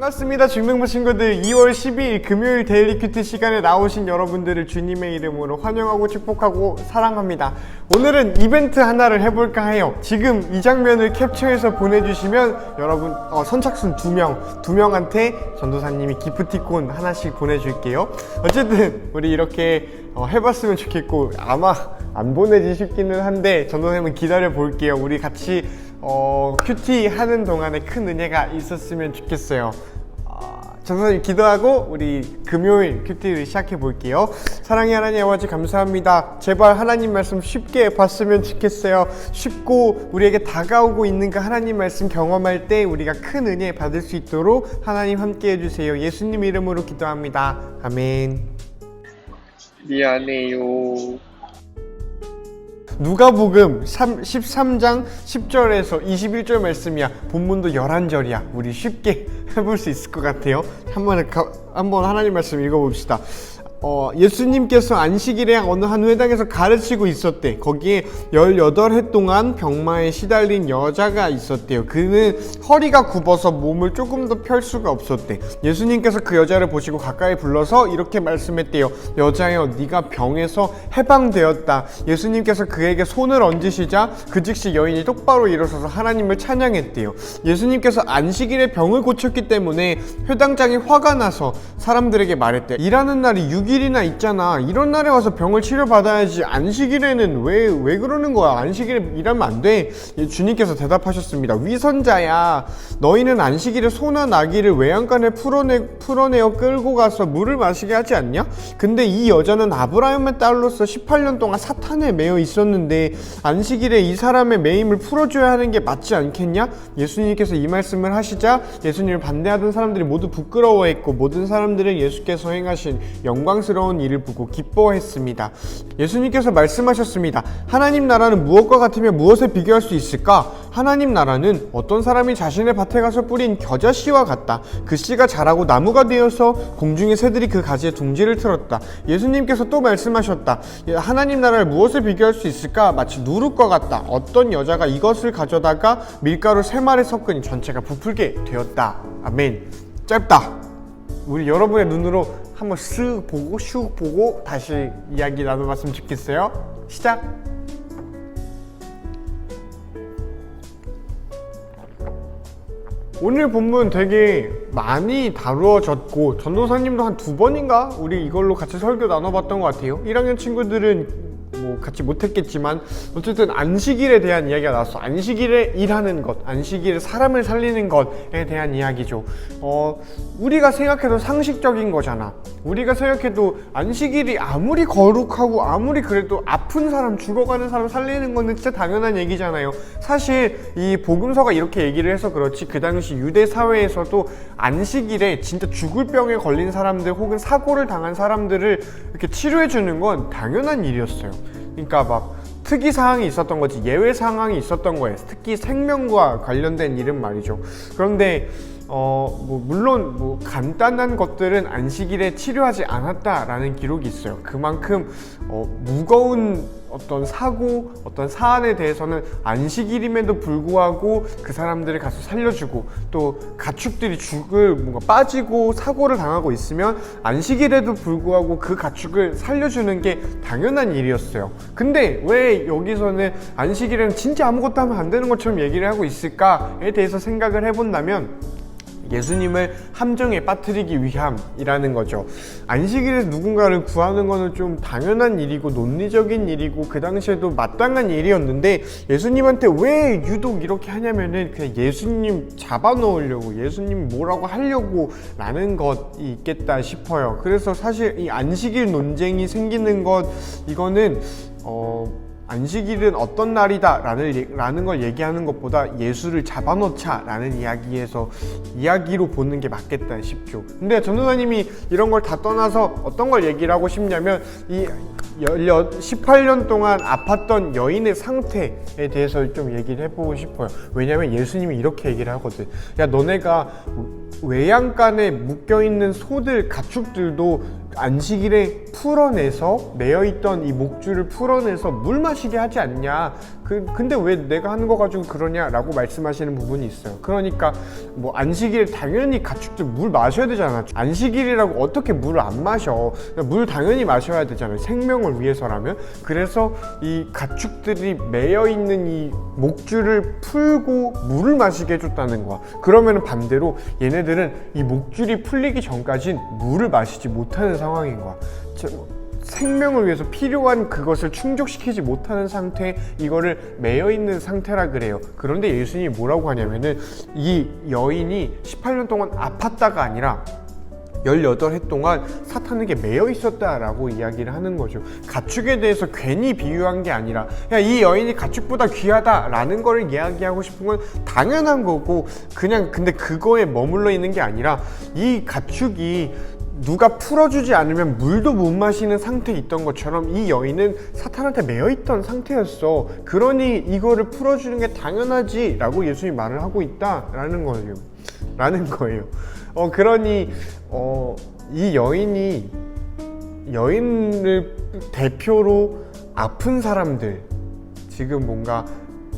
반갑습니다. 중등부 친구들, 2월 12일 금요일 데일리 큐티 시간에 나오신 여러분들을 주님의 이름으로 환영하고 축복하고 사랑합니다. 오늘은 이벤트 하나를 해볼까 해요. 지금 이 장면을 캡처해서 보내주시면 여러분 선착순 2명한테 전도사님이 기프티콘 하나씩 보내줄게요. 어쨌든 우리 이렇게 해봤으면 좋겠고, 아마 안 보내지 싶기는 한데 전도사님은 기다려 볼게요. 우리 같이 큐티 하는 동안에 큰 은혜가 있었으면 좋겠어요. 전도사님 기도하고 우리 금요일 큐티를 시작해 볼게요. 사랑의 하나님 아버지 감사합니다. 제발 하나님 말씀 쉽게 봤으면 좋겠어요. 쉽고 우리에게 다가오고 있는 그 하나님 말씀 경험할 때 우리가 큰 은혜 받을 수 있도록 하나님 함께 해주세요. 예수님 이름으로 기도합니다. 아멘. 미안해요. 누가복음 13장 10절에서 21절 말씀이야. 본문도 11절이야. 우리 쉽게 해볼 수 있을 것 같아요. 한번 하나님 말씀 읽어봅시다. 예수님께서 안식일에 어느 한 회당에서 가르치고 있었대. 거기에 18해 동안 병마에 시달린 여자가 있었대요. 그는 허리가 굽어서 몸을 조금 더 펼 수가 없었대. 예수님께서 그 여자를 보시고 가까이 불러서 이렇게 말씀했대요. 여자여, 네가 병에서 해방되었다. 예수님께서 그에게 손을 얹으시자 그 즉시 여인이 똑바로 일어서서 하나님을 찬양했대요. 예수님께서 안식일에 병을 고쳤기 때문에 회당장이 화가 나서 사람들에게 말했대. 일하는 날이 6일이나 있잖아. 이런 날에 와서 병을 치료받아야지. 안식일에는 왜 그러는 거야? 안식일에 일하면 안 돼. 주님께서 대답하셨습니다. 위선자야, 너희는 안식일에 소나 나귀를 외양간에 풀어내어 끌고 가서 물을 마시게 하지 않냐? 근데 이 여자는 아브라함의 딸로서 18년 동안 사탄에 매여 있었는데 안식일에 이 사람의 매임을 풀어줘야 하는 게 맞지 않겠냐? 예수님께서 이 말씀을 하시자 예수님을 반대하던 사람들이 모두 부끄러워했고, 모든 사람들은 예수께서 행하신 영광스러운 일을 보고 기뻐했습니다. 예수님께서 말씀하셨습니다. 하나님 나라는 무엇과 같으며 무엇에 비교할 수 있을까? 하나님 나라는 어떤 사람이 자신의 밭에 가서 뿌린 겨자씨와 같다. 그 씨가 자라고 나무가 되어서 공중의 새들이 그 가지에 둥지를 틀었다. 예수님께서 또 말씀하셨다. 하나님 나라를 무엇에 비교할 수 있을까? 마치 누룩과 같다. 어떤 여자가 이것을 가져다가 밀가루 3마리 섞으니 전체가 부풀게 되었다. 아멘. 짧다. 우리 여러분의 눈으로 한번 쓱 보고 슉 보고 다시 이야기 나눠봤으면 좋겠어요. 시작! 오늘 본문 되게 많이 다루어졌고, 전도사님도 한 2번인가 우리 이걸로 같이 설교 나눠봤던 것 같아요. 1학년 친구들은 뭐 같이 못했겠지만 어쨌든 안식일에 대한 이야기가 나왔어. 안식일에 일하는 것, 안식일에 사람을 살리는 것에 대한 이야기죠. 우리가 생각해도 상식적인 거잖아. 우리가 생각해도 안식일이 아무리 거룩하고 아무리 그래도 아픈 사람, 죽어가는 사람 살리는 거는 진짜 당연한 얘기잖아요. 사실 이 복음서가 이렇게 얘기를 해서 그렇지, 그 당시 유대 사회에서도 안식일에 진짜 죽을 병에 걸린 사람들 혹은 사고를 당한 사람들을 이렇게 치료해 주는 건 당연한 일이었어요. 그러니까 막 특이 사항이 있었던 거지, 예외 상황이 있었던 거예요. 특히 생명과 관련된 일은 말이죠. 그런데 물론 간단한 것들은 안식일에 치료하지 않았다라는 기록이 있어요. 그만큼 무거운 어떤 사고, 어떤 사안에 대해서는 안식일임에도 불구하고 그 사람들을 가서 살려주고, 또 가축들이 뭔가 빠지고 사고를 당하고 있으면 안식일에도 불구하고 그 가축을 살려주는 게 당연한 일이었어요. 근데 왜 여기서는 안식일에는 진짜 아무것도 하면 안 되는 것처럼 얘기를 하고 있을까에 대해서 생각을 해본다면, 예수님을 함정에 빠뜨리기 위함이라는 거죠. 안식일에서 누군가를 구하는 거는 좀 당연한 일이고 논리적인 일이고 그 당시에도 마땅한 일이었는데, 예수님한테 왜 유독 이렇게 하냐면은 그냥 예수님 잡아놓으려고, 예수님 뭐라고 하려고 라는 것이 있겠다 싶어요. 그래서 사실 이 안식일 논쟁이 생기는 것, 이거는 안식일은 어떤 날이다 라는 걸 얘기하는 것보다 예수를 잡아놓자 라는 이야기로 보는 게 맞겠다 싶죠. 근데 전도사님이 이런 걸 다 떠나서 어떤 걸 얘기를 하고 싶냐면, 이 18년 동안 아팠던 여인의 상태에 대해서 좀 얘기를 해보고 싶어요. 왜냐면 예수님이 이렇게 얘기를 하거든. 야, 너네가 외양간에 묶여있는 소들, 가축들도 안식일에 풀어내서 매여있던 이 목줄을 풀어내서 물 마시게 하지 않냐. 근데 왜 내가 하는 거 가지고 그러냐라고 말씀하시는 부분이 있어요. 그러니까 뭐 안식일 당연히 가축들 물 마셔야 되잖아. 안식일이라고 어떻게 물을 안 마셔? 물 당연히 마셔야 되잖아요. 생명을 위해서라면. 그래서 이 가축들이 매여 있는 이 목줄을 풀고 물을 마시게 해줬다는 거야. 그러면 반대로 얘네들은 이 목줄이 풀리기 전까진 물을 마시지 못하는 상황인 거야. 생명을 위해서 필요한 그것을 충족시키지 못하는 상태, 이거를 매여 있는 상태라 그래요. 그런데 예수님이 뭐라고 하냐면은 이 여인이 18년 동안 아팠다가 아니라 18해 동안 사탄에게 매여 있었다라고 이야기를 하는 거죠. 가축에 대해서 괜히 비유한 게 아니라 야, 이 여인이 가축보다 귀하다라는 거를 이야기하고 싶은 건 당연한 거고, 그냥 근데 그거에 머물러 있는 게 아니라 이 가축이 누가 풀어주지 않으면 물도 못 마시는 상태에 있던 것처럼 이 여인은 사탄한테 매여있던 상태였어. 그러니 이거를 풀어주는 게 당연하지 라고 예수님이 말을 하고 있다라는 거예요. 그러니 이 여인을 대표로 아픈 사람들, 지금 뭔가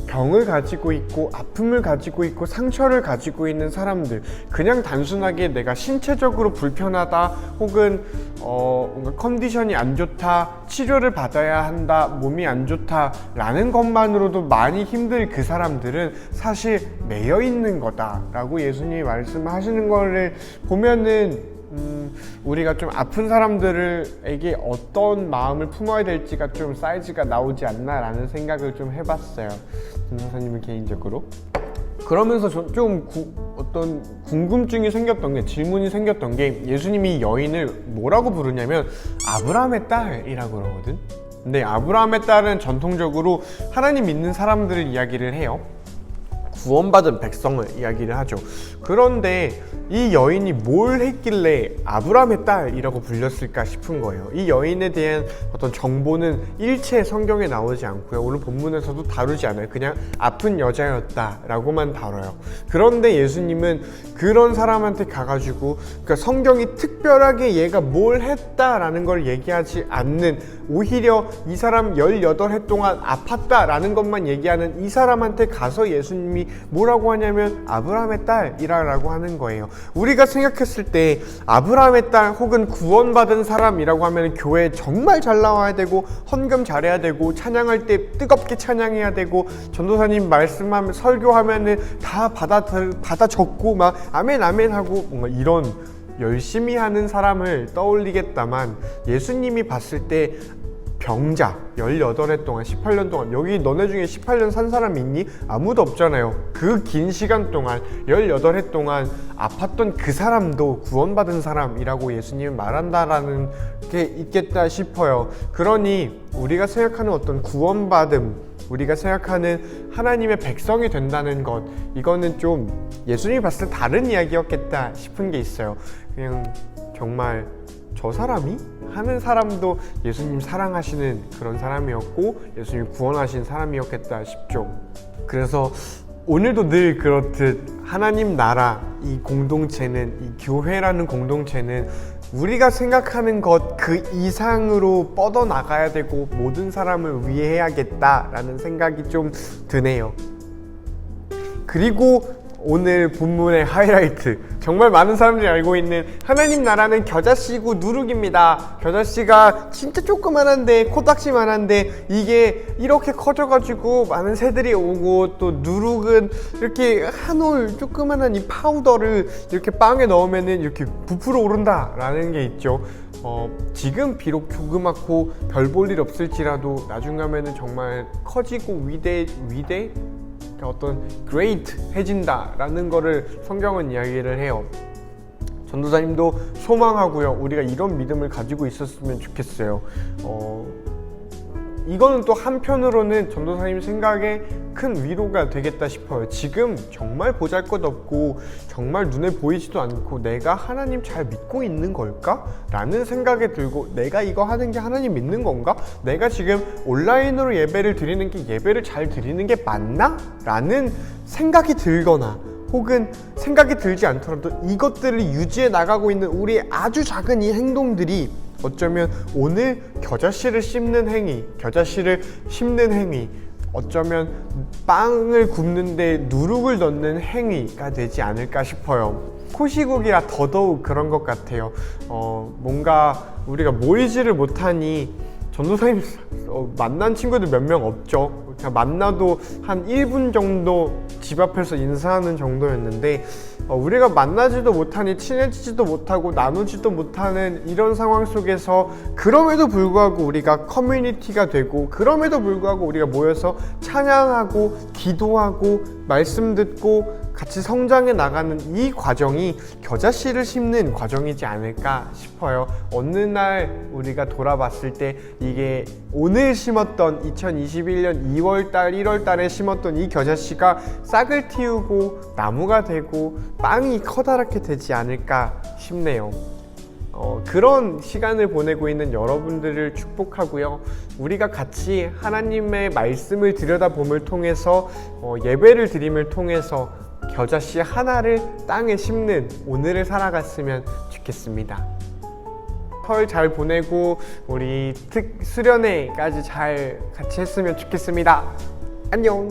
병을 가지고 있고 아픔을 가지고 있고 상처를 가지고 있는 사람들, 그냥 단순하게 내가 신체적으로 불편하다 혹은 뭔가 컨디션이 안 좋다, 치료를 받아야 한다, 몸이 안 좋다 라는 것만으로도 많이 힘들 그 사람들은 사실 매여 있는 거다 라고 예수님이 말씀하시는 거를 보면은 우리가 좀 아픈 사람들에게 어떤 마음을 품어야 될지가 좀 사이즈가 나오지 않나 라는 생각을 좀 해봤어요. 전도사님은 개인적으로. 그러면서 좀 어떤 궁금증이 생겼던 게, 질문이 생겼던 게, 예수님이 여인을 뭐라고 부르냐면 아브라함의 딸이라고 그러거든. 근데 아브라함의 딸은 전통적으로 하나님 믿는 사람들을 이야기를 해요. 구원받은 백성을 이야기를 하죠. 그런데 이 여인이 뭘 했길래 아브라함의 딸이라고 불렸을까 싶은 거예요. 이 여인에 대한 어떤 정보는 일체 성경에 나오지 않고요. 오늘 본문에서도 다루지 않아요. 그냥 아픈 여자였다라고만 다뤄요. 그런데 예수님은 그런 사람한테 가가지고, 그러니까 성경이 특별하게 얘가 뭘 했다라는 걸 얘기하지 않는, 오히려 이 사람 18해 동안 아팠다라는 것만 얘기하는 이 사람한테 가서 예수님이 뭐라고 하냐면 아브라함의 딸이라고 하는 거예요. 우리가 생각했을 때 아브라함의 딸 혹은 구원받은 사람이라고 하면 교회에 정말 잘 나와야 되고 헌금 잘해야 되고 찬양할 때 뜨겁게 찬양해야 되고 전도사님 말씀하면 설교하면은 다 받아 적고 막 아멘 아멘 하고 뭔가 이런 열심히 하는 사람을 떠올리겠다만, 예수님이 봤을 때 병자 18해 동안 18년 동안, 여기 너네 중에 18년 산 사람 있니? 아무도 없잖아요. 그 긴 시간 동안 18해 동안 아팠던 그 사람도 구원받은 사람이라고 예수님은 말한다라는 게 있겠다 싶어요. 그러니 우리가 생각하는 어떤 구원받음, 우리가 생각하는 하나님의 백성이 된다는 것, 이거는 좀 예수님이 봤을 때 다른 이야기였겠다 싶은 게 있어요. 그냥 정말 저 사람이 하는 사람도 예수님 사랑하시는 그런 사람이었고 예수님 구원하신 사람이었겠다 싶죠. 그래서 오늘도 늘 그렇듯 하나님 나라, 이 공동체는, 이 교회라는 공동체는 우리가 생각하는 것 그 이상으로 뻗어나가야 되고 모든 사람을 위해 해야겠다라는 생각이 좀 드네요. 그리고 오늘 본문의 하이라이트, 정말 많은 사람들이 알고 있는 하나님 나라는 겨자씨고 누룩입니다. 겨자씨가 진짜 조그만한데, 코딱지만한데 이게 이렇게 커져가지고 많은 새들이 오고, 또 누룩은 이렇게 한 올 조그만한 이 파우더를 이렇게 빵에 넣으면은 이렇게 부풀어 오른다 라는 게 있죠. 지금 비록 조그맣고 별 볼 일 없을지라도 나중 가면은 정말 커지고 위대 어떤 great해진다라는 거를 성경은 이야기를 해요. 전도사님도 소망하고요. 우리가 이런 믿음을 가지고 있었으면 좋겠어요. 이거는 또 한편으로는 전도사님 생각에 큰 위로가 되겠다 싶어요. 지금 정말 보잘것없고 정말 눈에 보이지도 않고 내가 하나님 잘 믿고 있는 걸까? 라는 생각이 들고, 내가 이거 하는 게 하나님 믿는 건가? 내가 지금 온라인으로 예배를 드리는 게 예배를 잘 드리는 게 맞나? 라는 생각이 들거나, 혹은 생각이 들지 않더라도 이것들을 유지해 나가고 있는 우리의 아주 작은 이 행동들이 어쩌면 오늘 겨자씨를 심는 행위, 겨자씨를 심는 행위, 어쩌면 빵을 굽는데 누룩을 넣는 행위가 되지 않을까 싶어요. 코시국이라 더더욱 그런 것 같아요. 뭔가 우리가 모이지를 못하니 전도사님 만난 친구들 몇 명 없죠. 그냥 만나도 한 1분 정도 집 앞에서 인사하는 정도였는데 우리가 만나지도 못하니 친해지지도 못하고 나누지도 못하는 이런 상황 속에서 그럼에도 불구하고 우리가 커뮤니티가 되고 그럼에도 불구하고 우리가 모여서 찬양하고 기도하고 말씀 듣고 같이 성장해 나가는 이 과정이 겨자씨를 심는 과정이지 않을까 싶어요. 어느 날 우리가 돌아봤을 때 이게 오늘 심었던 2021년 2월달 1월달에 심었던 이 겨자씨가 싹을 틔우고 나무가 되고 빵이 커다랗게 되지 않을까 싶네요. 그런 시간을 보내고 있는 여러분들을 축복하고요. 우리가 같이 하나님의 말씀을 들여다봄을 통해서 예배를 드림을 통해서 겨자씨 하나를 땅에 심는 오늘을 살아갔으면 좋겠습니다. 설 잘 보내고 우리 수련회까지 잘 같이 했으면 좋겠습니다. 안녕.